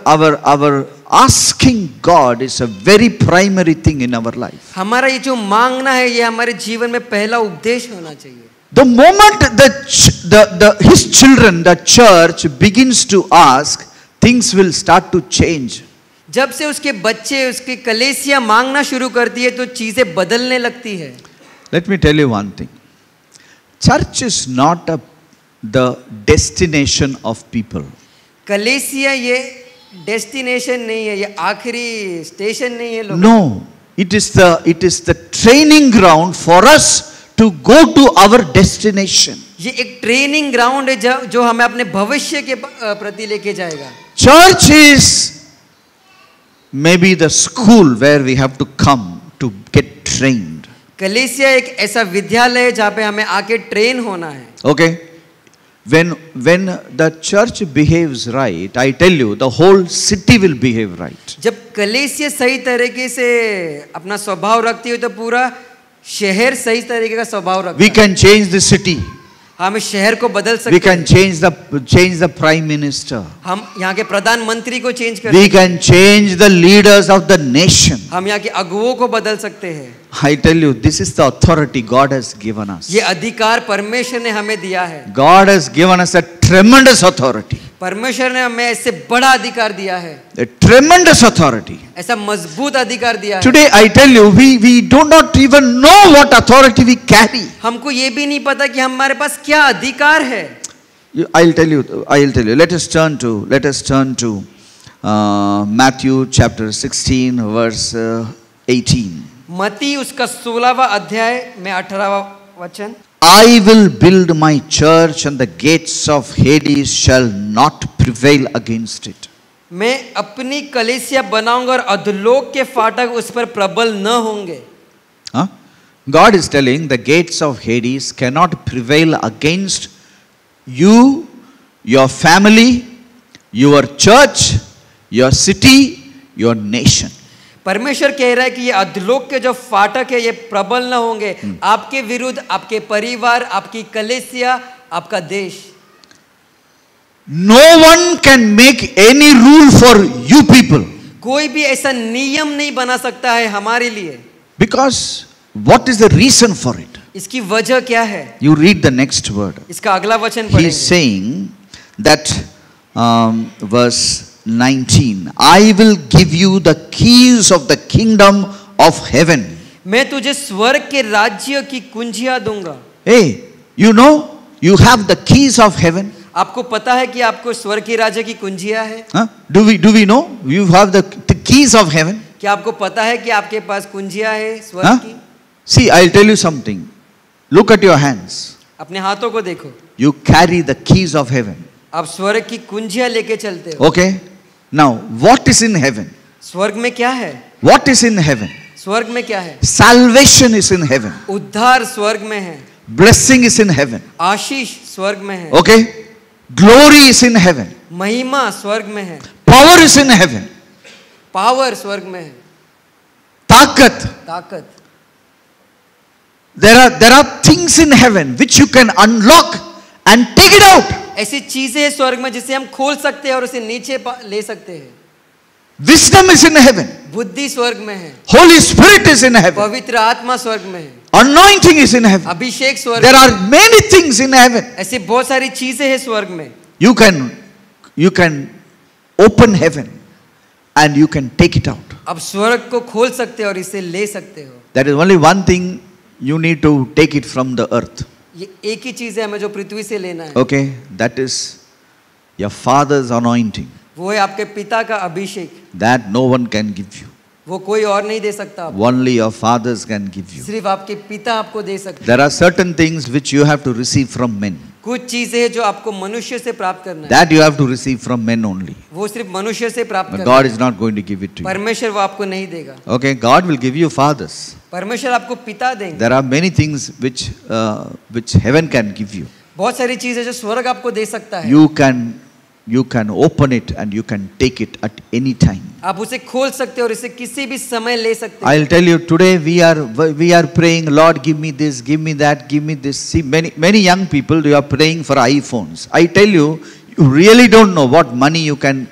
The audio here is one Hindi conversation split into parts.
Our asking God is a very primary thing in our life. हमारा ये जो मांगना है ये हमारे जीवन में पहला उपदेश होना चाहिए. The moment his children, the church, begins to ask, things will start to change. जब से उसके बच्चे उसकी कलीसिया मांगना शुरू करती है तो चीजें बदलने लगती है. Let me tell you one thing. Church is not the destination of people. कलीसिया ये डेस्टिनेशन नहीं है, ये आखिरी स्टेशन नहीं है लोग. No, it is the training ground for us to go to our destination. ये एक ट्रेनिंग ग्राउंड है जो हमें अपने भविष्य के प्रति लेके जाएगा. Church is maybe the school where we have to come to get trained. कलीसिया एक ऐसा विद्यालय है जहाँ पे हमें आके ट्रेन होना है. Okay, when the church behaves right, I tell you, the whole city will behave right. जब कलीसिया सही तरीके से अपना स्वभाव रखती है तो पूरा शहर सही तरीके का स्वभाव रखता है. We can change the city. हम शहर को बदल सकते हैं. We can change the prime minister. हम यहाँ के प्रधानमंत्री को चेंज कर. We can change the leaders of the nation. हम यहाँ के अगुवों को बदल सकते हैं. I tell you, this is the authority God has given us. ये अधिकार परमेश्वर ने हमें दिया है. God has given us a tremendous authority. परमेश्वर ने हमें ऐसे बड़ा अधिकार दिया है. A tremendous authority. ऐसा मजबूत अधिकार दिया है. Today I tell you, we do not even know what authority we carry. हमको ये भी नहीं पता कि हमारे पास क्या अधिकार है. I'll tell you. Let us turn to Matthew chapter 16 verse 18. मत्ती उसका 16वां अध्याय में 18वां वचन. I will build my church and the gates of Hades shall not prevail against it. मैं अपनी कलीसिया बनाऊंगा और अधोलोक के फाटक उस पर प्रबल न होंगे. God is telling the gates of Hades cannot prevail against you, your family, your church, your city, your nation. परमेश्वर कह रहा है कि ये अधोलोक के जो फाटक है ये प्रबल न होंगे आपके विरुद्ध, आपके परिवार, आपकी कलीसिया, आपका देश. No one can make any rule for you people. कोई भी ऐसा नियम नहीं बना सकता है हमारे लिए. Because what is the reason for it? इसकी वजह क्या है? You read the next word. इसका अगला वचन He पढ़ेंगे. is saying that verse 19, I will give you the keys of the kingdom of heaven. मैं तुझे स्वर्ग के राज्य की कुंजियां दूंगा. Hey, you know, you have the keys of heaven. आपको पता है कि आपको स्वर्ग के राज्य की कुंजियां है? Do we know? You have the keys of heaven. क्या आपको पता है कि आपके पास कुंजियां है स्वर्ग की? See, I'll tell you something. Look at your hands. अपने हाथों को देखो. You carry the keys of heaven. आप स्वर्ग की कुंजियां लेके चलते हो. Okay. Now, what is in heaven? स्वर्ग में क्या है? What is in heaven? स्वर्ग में क्या है? Salvation is in heaven. उद्धार स्वर्ग में है. Blessing is in heaven. आशीष स्वर्ग में है. Okay. Glory is in heaven. महिमा स्वर्ग में है. Power is in heaven. Power स्वर्ग में है. ताकत. ताकत. There are things in heaven which you can unlock and take it out. ऐसी चीजें हैं स्वर्ग में जिसे हम खोल सकते हैं और उसे नीचे ले सकते हैं. Wisdom is in heaven. बुद्धि स्वर्ग में है. Holy Spirit is in heaven. पवित्र आत्मा स्वर्ग में है. Anointing is in heaven. अभिषेक स्वर्ग. There are many things in heaven. ऐसी बहुत सारी चीजें हैं स्वर्ग में. You can open heaven and you can take it out. अब स्वर्ग को खोल सकते हो और इसे ले सकते हो. There is only one thing you need to take it from the earth. ये एक ही चीज है हमें जो पृथ्वी से लेना है. Okay, that is your father's anointing. वो है आपके पिता का अभिषेक. That no one can give you. वो कोई और नहीं दे सकता. Only your fathers can give you. सिर्फ आपके पिता आपको दे सकते हैं. There are certain things which you have to receive from men. कुछ चीजें हैं जो आपको मनुष्य से प्राप्त करना है. That you have to receive from men only. वो सिर्फ मनुष्य से प्राप्त करना है. God is not going to give it to you. परमेश्वर वो आपको नहीं देगा. Okay, God will give you fathers. परमेश्वर आपको पिता देंगे. There are many things which heaven can give you. बहुत सारी चीजें जो स्वर्ग आपको दे सकता है. You can you can open it and you can take it at any time. आप उसे खोल सकते हो और इसे किसी भी समय ले सकते हो। I'll tell you, today we are praying, Lord, give me this, give me that, give me this. See, many young people, they are praying for iPhones. I tell you, you really don't know what money you can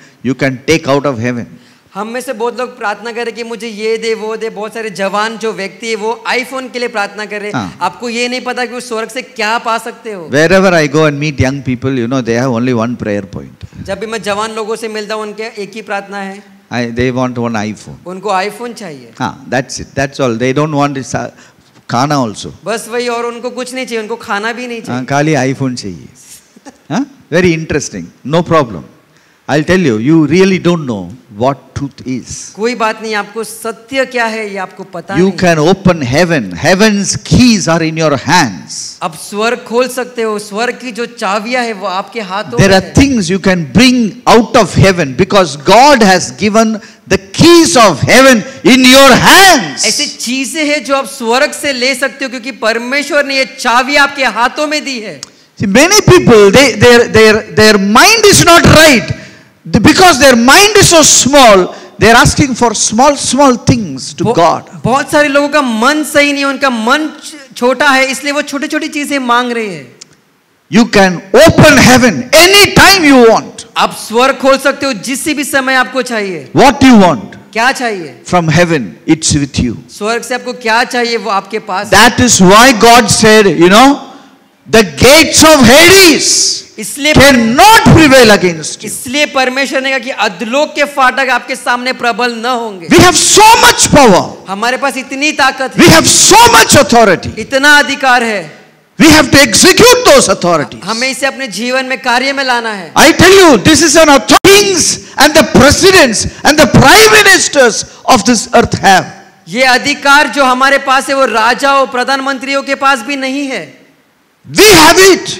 take out of heaven. हम में से बहुत लोग प्रार्थना कर रहे कि मुझे ये दे वो दे। बहुत सारे जवान जो व्यक्ति है वो आईफोन के लिए प्रार्थना कर रहे हैं। आपको ये नहीं पता कि उस स्वर्ग से क्या पा सकते हो। Wherever I go and meet young people, you know, they have only one prayer point. जब भी मैं जवान लोगों से मिलता हूँ उनके एक ही प्रार्थना है, They want one iPhone. उनको आईफोन चाहिए। That's it. That's all. They don't want this खाना also. बस वही, और उनको कुछ नहीं चाहिए, उनको खाना भी नहीं चाहिए। खाली iPhone चाहिए। Very interesting. No problem. I'll tell you, you really don't know what truth is. कोई बात नहीं, आपको सत्य क्या है ये आपको पता You नहीं। can open heaven. Heaven's keys are in your hands. अब स्वर्ग खोल सकते हो, स्वर्ग की जो चाबियां है वो आपके हाथों में There are है। things you can bring out of heaven because God has given the keys of heaven in your hands. ऐसी चीजें हैं जो आप स्वर्ग से ले सकते हो क्योंकि परमेश्वर ने ये चाबी आपके हाथों में दी है। See, many people, their mind is not right. Because their mind is so small, they are asking for small things to God. बहुत सारे लोगों का मन सही नहीं है, उनका मन छोटा है, इसलिए वो छोटी छोटी चीजें मांग रहे हैं। You can open heaven anytime you want. आप स्वर्ग खोल सकते हो जिस भी समय आपको चाहिए। What do you want? क्या चाहिए? From heaven, it's with you. स्वर्ग से आपको क्या चाहिए वो आपके पास। That is why God said, you know, the gates of Hades इसलिए cannot prevail against you. इसलिए परमेश्वर ने कहा कि अधोलोक के फाटक आपके सामने प्रबल न होंगे। We have so much power. हमारे पास इतनी ताकत We है, have so much authority. इतना अधिकार है। We have to execute those authorities. हमें इसे अपने जीवन में कार्य में लाना है। I tell you, this is an authority kings and the presidents and the prime ministers of this earth have. ये अधिकार जो हमारे पास है वो राजाओं प्रधानमंत्रियों के पास भी नहीं है। We have it.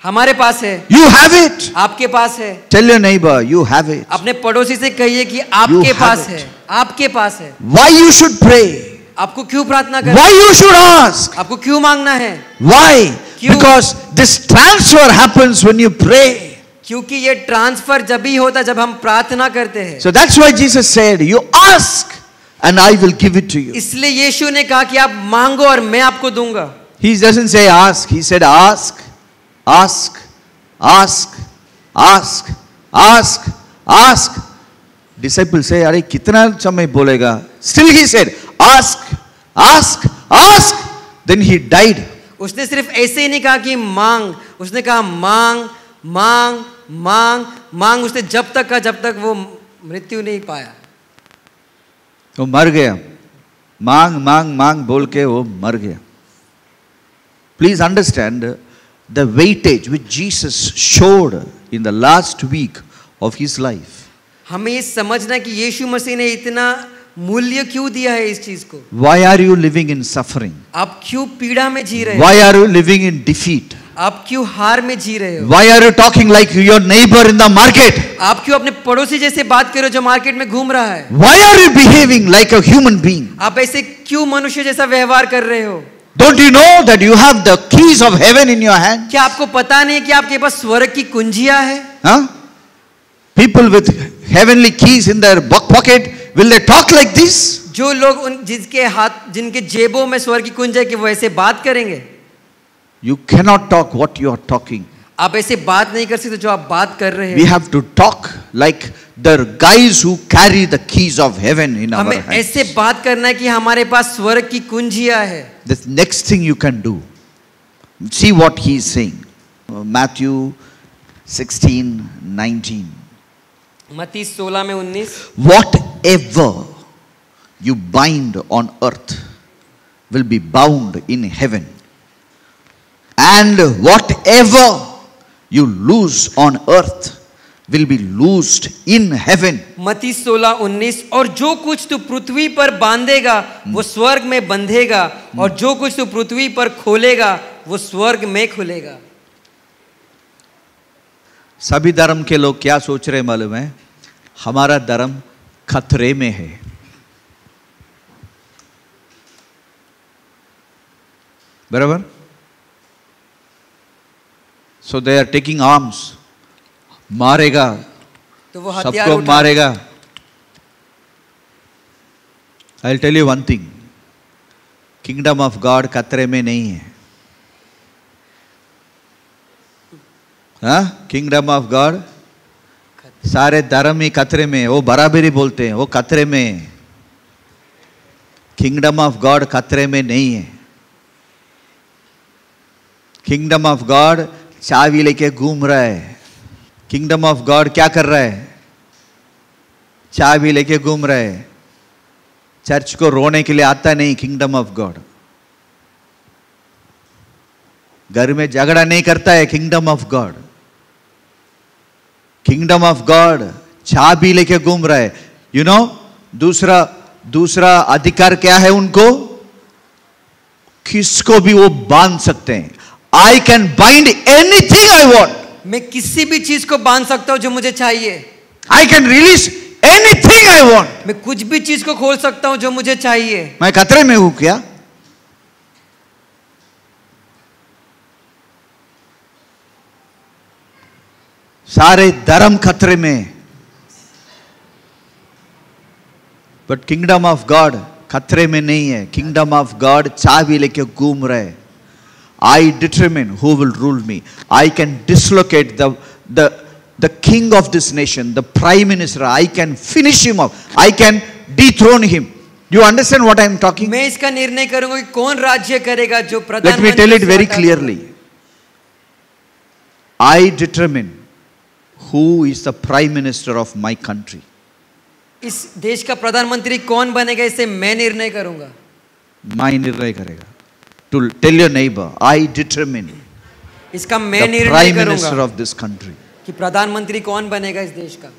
हमारे पास है। You have it. आपके पास है। Tell your neighbor, you have it. अपने पड़ोसी से कहिए कि आपके have पास it. है, आपके पास है। Why you should pray? आपको क्यों प्रार्थना करना? Why you should ask? आपको क्यों मांगना है? Why? क्यों? Because this transfer happens when you pray. क्योंकि ये ट्रांसफर जब भी होता जब हम प्रार्थना करते हैं। So that's why Jesus said, you ask and I will give it to you. इसलिए यीशु ने कहा कि आप मांगो और मैं आपको दूंगा। He doesn't say ask, he said ask, ask, ask, ask, ask, ask. Disciples say, अरे कितना समय बोलेगा? Still he said, ask, ask, ask. Then he died. उसने सिर्फ ऐसे ही नहीं कहा कि मांग, उसने कहा मांग, मांग, मांग, मांग। उसने जब तक कहा जब तक वो मृत्यु नहीं पाया। वो मर गया। मांग मांग मांग बोल के वो मर गया। Please understand the weightage which Jesus showed in the last week of his life. हमें ये समझना है कि यीशु मसीह ने इतना मूल्य क्यों दिया है इस चीज को। Why are you living in suffering? आप क्यों पीड़ा में जी रहे हो? Why are you living in defeat? आप क्यों हार में जी रहे हो? Why are you talking like your neighbor in the market? आप क्यों अपने पड़ोसी जैसे बात कर रहे हो जो मार्केट में घूम रहा है? Why are you behaving like a human being? आप ऐसे क्यों मनुष्य जैसा व्यवहार कर रहे हो? Don't you know that you have the keys of heaven in your hand? क्या आपको पता नहीं कि आपके पास स्वर्ग की कुंजियां है? Huh? People with heavenly keys in their pocket, will they talk like this? जो लोग उन जिसके हाथ जिनके जेबों में स्वर्ग की कुंजी है कि वो ऐसे बात करेंगे? You cannot talk what you are talking. आप ऐसे बात नहीं कर सकते जो आप बात कर रहे We हैं। have to talk like the guys who carry the keys of heaven in our हमें hands. ऐसे बात करना है कि हमारे पास स्वर्ग की कुंजियां है। The next thing you can do, see what he is saying. Matthew 16:19. मत्ती 16 में 19। Whatever you bind on earth will be bound in heaven, and whatever you loose on earth will be loosed in heaven. मत्ती 16:19। और जो कुछ तू पृथ्वी पर बांधेगा वो स्वर्ग में बंधेगा, और जो कुछ तू पृथ्वी पर खोलेगा वो स्वर्ग में खुलेगा। सभी धर्म के लोग क्या सोच रहे मालूम है? हमारा धर्म खतरे में है। बराबर? So they are taking arms. मारेगा, तो वो हथियार सबको उठा मारेगा. I'll tell you one thing. Kingdom of God खतरे में नहीं है. हाँ? Kingdom of God सारे धर्म ही खतरे में है. वो बराबरी बोलते हैं, वो खतरे में है. किंगडम ऑफ गॉड खतरे में नहीं है. किंगडम ऑफ गॉड चाबी लेके घूम रहा है. किंगडम ऑफ गॉड क्या कर रहा है? चाबी लेके घूम रहा है. चर्च को रोने के लिए आता नहीं. किंगडम ऑफ गॉड घर में झगड़ा नहीं करता है. Kingdom of God, kingdom of God चाबी लेके घूम रहा है. यू नो, दूसरा अधिकार क्या है उनको? किसको भी वो बांध सकते हैं. I can bind anything I want. मैं किसी भी चीज को बांध सकता हूं जो मुझे चाहिए. I can release anything I want. मैं कुछ भी चीज को खोल सकता हूं जो मुझे चाहिए. मैं खतरे में हूं क्या? सारे धर्म खतरे में. बट किंगडम ऑफ गॉड खतरे में नहीं है. किंगडम ऑफ गॉड चाबी लेके घूम रहे. I determine who will rule me. I can dislocate the king of this nation, the prime minister. I can finish him off. I can dethrone him. You understand what I am talking? मैं इसका निर्णय करूंगा कि कौन राज्य करेगा. जो लेट प्रधानमंत्री. Me tell it very clearly. I determine who is the prime minister of my country. इस देश का प्रधानमंत्री कौन बनेगा इसे मैं निर्णय करूंगा. मैं निर्णय करेगा. To tell your neighbor, I determine इसका मैं the निर्णय prime minister करूंगा of this country. कि प्रधानमंत्री कौन बनेगा इस देश का.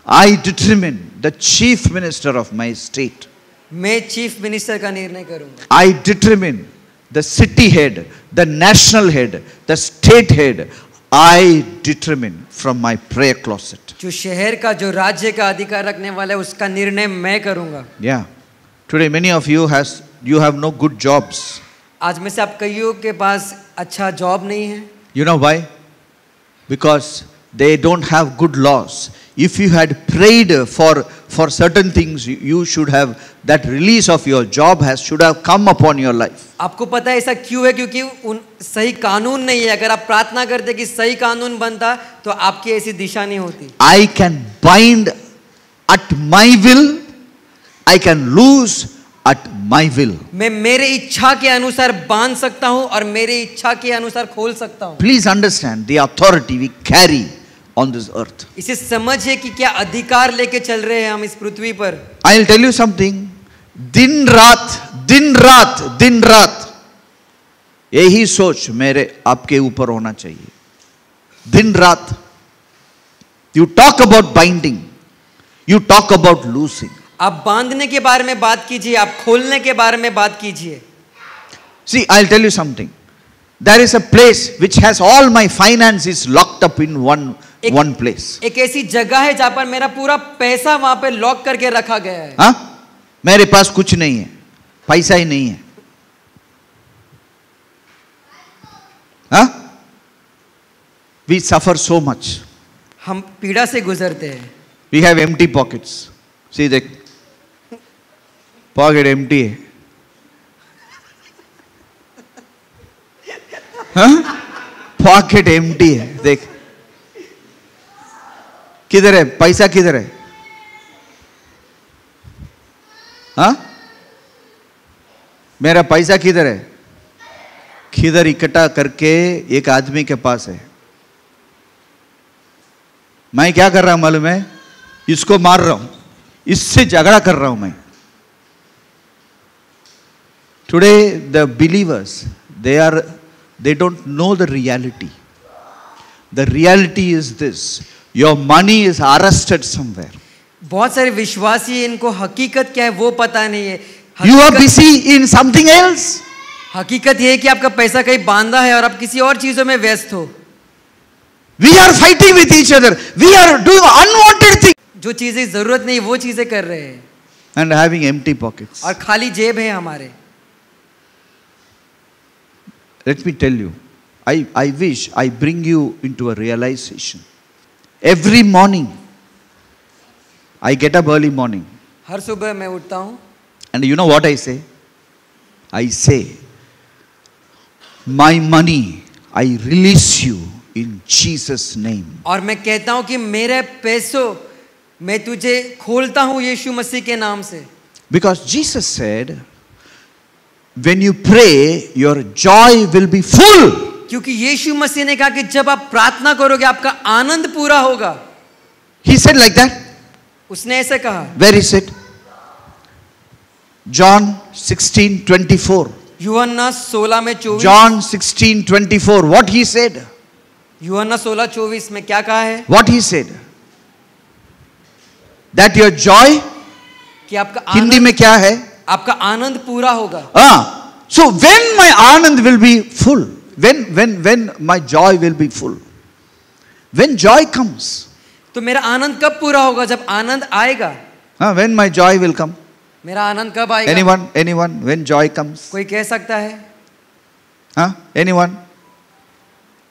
I determine the chief minister of my state. मैं चीफ मिनिस्टर का निर्णय करूंगा. I determine the city head, the national head, the state head. I determine from my prayer closet. जो शहर का, जो राज्य का अधिकार रखने वाला है उसका निर्णय मैं करूंगा. Yeah. Today many of you have no good jobs. आज में से आप कईयों के पास अच्छा जॉब नहीं है. You know why? Because they don't have good laws. If you had prayed for certain things, you should have, that release of your job should have come upon your life. आपको पता है ऐसा क्यों है? क्योंकि उन सही कानून नहीं है. अगर आप प्रार्थना करते कि सही कानून बनता तो आपकी ऐसी दिशा नहीं होती. I can bind at my will. I can loose at my will. मैं मेरे इच्छा के अनुसार बांध सकता हूं और मेरे इच्छा के अनुसार खोल सकता हूं. Please understand the authority we carry on this earth. इसे समझिए कि क्या अधिकार लेके चल रहे हैं हम इस पृथ्वी पर. I'll tell you something. दिन रात यही सोच मेरे आपके ऊपर होना चाहिए. दिन रात. You talk about binding. You talk about loosing. आप बांधने के बारे में बात कीजिए, आप खोलने के बारे में बात कीजिए. See, I'll tell you something. There is a place which has all my finances locked up in one place. एक ऐसी जगह है जहां पर मेरा पूरा पैसा वहां पे लॉक करके रखा गया है. हाँ? मेरे पास कुछ नहीं है, पैसा ही नहीं है. हाँ? We suffer so much. हम पीड़ा से गुजरते हैं. We have empty pockets. See, देख, pocket empty है. हाँ? Pocket empty है. देख, किधर है पैसा? किधर है? हाँ? मेरा पैसा किधर है? किधर इकट्ठा करके एक आदमी के पास है. मैं क्या कर रहा हूं मालूम है? इसको मार रहा हूं, इससे झगड़ा कर रहा हूं मैं. Today the believers they don't know the reality. The reality is this: your money is arrested somewhere. बहुत सारे विश्वासी, इनको हकीकत क्या है वो पता नहीं है. You are busy in something else. हकीकत ये है कि आपका पैसा कहीं बांधा है और आप किसी और चीजों में व्यस्त हो. We are fighting with each other. We are doing unwanted things. जो चीजें जरूरत नहीं वो चीजें कर रहे हैं. And having empty pockets. और खाली जेब है हमारे. Let me tell you, I wish I bring you into a realization. Every morning, I get up early morning. हर सुबह मैं उठता हूँ And you know what I say? I say, my money, I release you in Jesus' name. और मैं कहता हूँ कि मेरे पैसों मैं तुझे खोलता हूँ यीशु मसीह के नाम से. Because Jesus said, when you pray, your joy will be full. क्योंकि यीशु मसीह ने कहा कि जब आप प्रार्थना करोगे आपका आनंद पूरा होगा. He said like that. उसने ऐसे कहा. Where is it? John 16:24. यूहन्ना 16 में 24. John 16:24. What he said? यूहन्ना 16:24 में क्या कहा है? What he said? That your joy, कि आपका हिंदी आनंद, में क्या है? आपका आनंद पूरा होगा. So when my anand will be full, when my joy will be full, when joy comes, तो मेरा आनंद कब पूरा होगा? जब आनंद आएगा. when my joy will come? मेरा आनंद कब आएगा? Anyone, when joy comes? कोई कह सकता है? Anyone?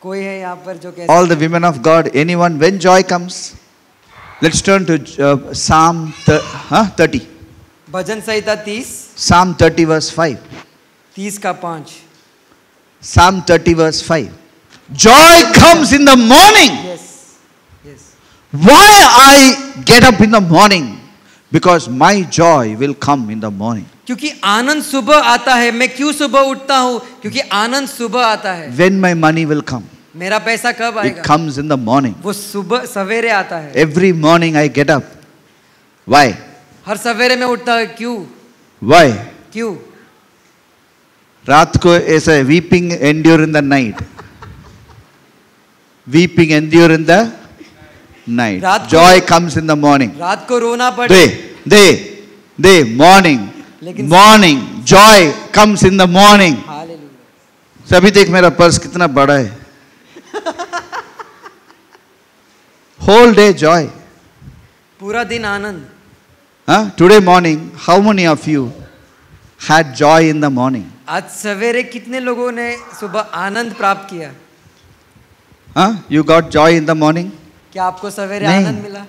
कोई है यहाँ पर जो कह All the women of God, anyone, when joy comes? Let's turn to Psalm 30. Bhajan Samhita 30. Psalm 30 verse 5. 30 का 5. Psalm 30 verse 5. Joy comes in the morning. Yes. Yes. Why I get up in the morning? Because my joy will come in the morning. क्योंकि आनंद सुबह आता है. मैं क्यों सुबह उठता हूँ? क्योंकि आनंद सुबह आता है. When my money will come? मेरा पैसा कब It आएगा? comes in the morning. वो सुबह सवेरे आता है. Every morning I get up. Why? हर सवेरे में उठता है. क्यों? Why? क्यों? रात को ऐसा weeping endure in the night. Weeping endure in the night. Joy comes in the morning. रात को रोना पड़े. Day, morning. लेकिन Morning, joy comes in the morning. Hallelujah. सभी देख मेरा पर्स कितना बड़ा है. Whole day joy. पूरा दिन आनंद. Today morning, how many of you had joy in the morning? आज सवेरे कितने लोगों ने सुबह आनंद प्राप्त किया? You got joy in the morning? क्या आपको सवेरे नहीं. आनंद मिला?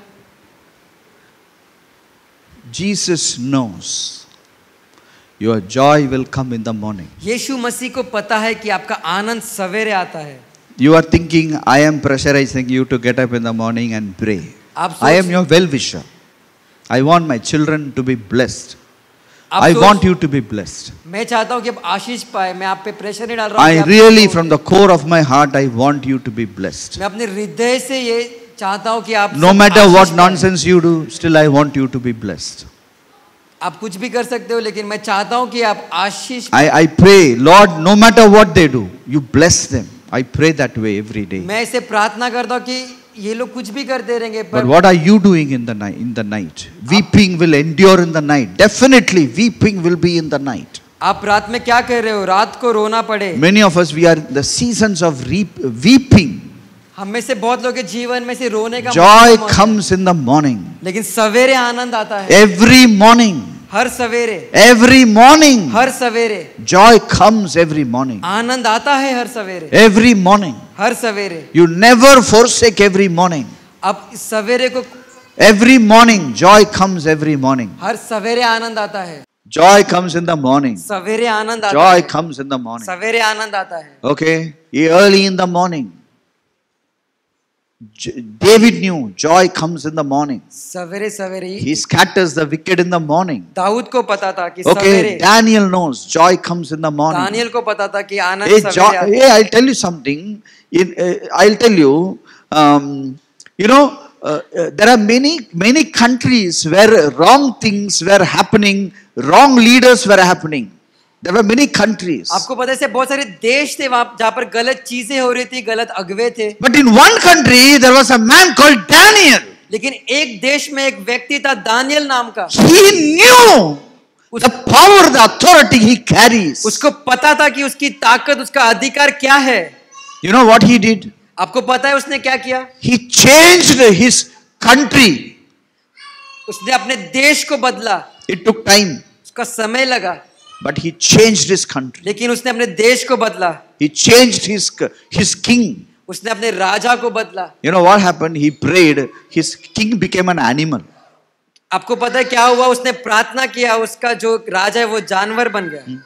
Jesus knows your joy will come in the morning. यीशु मसीह को पता है कि आपका आनंद सवेरे आता है. You are thinking, I am pressurizing you to get up in the morning and pray. आप I am your well-wisher. I want my children to be blessed. आप I सोच- want you to be blessed. मैं चाहता हूँ कि आप आशीष पाए. मैं आप पे प्रेशर नहीं डाल रहा हूँ. I कि आप really, तो- from the core of my heart, I want you to be blessed. मैं अपने हृदय से ये चाहता हूँ कि आप No सब matter आशीष what पाएं. nonsense you do, still I want you to be blessed. आप कुछ भी कर सकते हो लेकिन मैं चाहता हूँ कि आप आशीष. I pray, Lord, no matter what they do, you bless them. I pray that way every day. मैं इसे प्रार्थना करता हूँ कि ये लोग कुछ भी करते रहेंगे But पर what are you doing in the night? In the night, weeping will endure in the night. Definitely, weeping will be in the night. आप रात में क्या कर रहे हो? रात को रोना पड़े. Many of us, we are in the seasons of weeping. हम में से बहुत लोग के जीवन में से रोने का Joy मौसम है. comes in the morning. लेकिन सवेरे आनंद आता है. Every morning. हर सवेरे. Every morning. हर सवेरे. Joy comes every morning. आनंद आता है हर सवेरे. Every morning. हर सवेरे. You never forsake every morning. अब इस सवेरे को Every morning, joy comes every morning. हर सवेरे आनंद आता है. Joy comes in the morning. सवेरे आनंद आता Joy है. comes in the morning. सवेरे आनंद आता है. Okay? Early in the morning. David knew joy comes in the morning. सवेरे सवेरे. He scatters the wicked in the morning. Dawood को पता था कि Okay, सवेरे. Daniel knows joy comes in the morning. Daniel को पता था कि आनंद Hey, सवेरे आता है. I'll tell you something. I'll tell you, there are many countries where wrong things were happening, wrong leaders were happening. There were many countries. आपको पता है ऐसे बहुत सारे देश थे वहां जहाँ पर गलत चीजें हो रही थी, गलत अगुवे थे. But in one country, there was a man called Daniel. लेकिन एक देश में एक व्यक्ति था दानियल नाम का. He knew the power, the authority he carries. उसको पता था कि उसकी ताकत, उसका अधिकार क्या है. You know what he did? आपको पता है उसने क्या किया? He changed his country. उसने अपने देश को बदला. It took time. उसका समय लगा. But he changed his country. लेकिन उसने अपने देश को बदला, He changed his king. उसने अपने राजा को बदला। You know what happened? He prayed. His king became an animal. आपको पता है क्या हुआ? उसने प्रार्थना किया, उसका जो राजा है वो जानवर बन गया।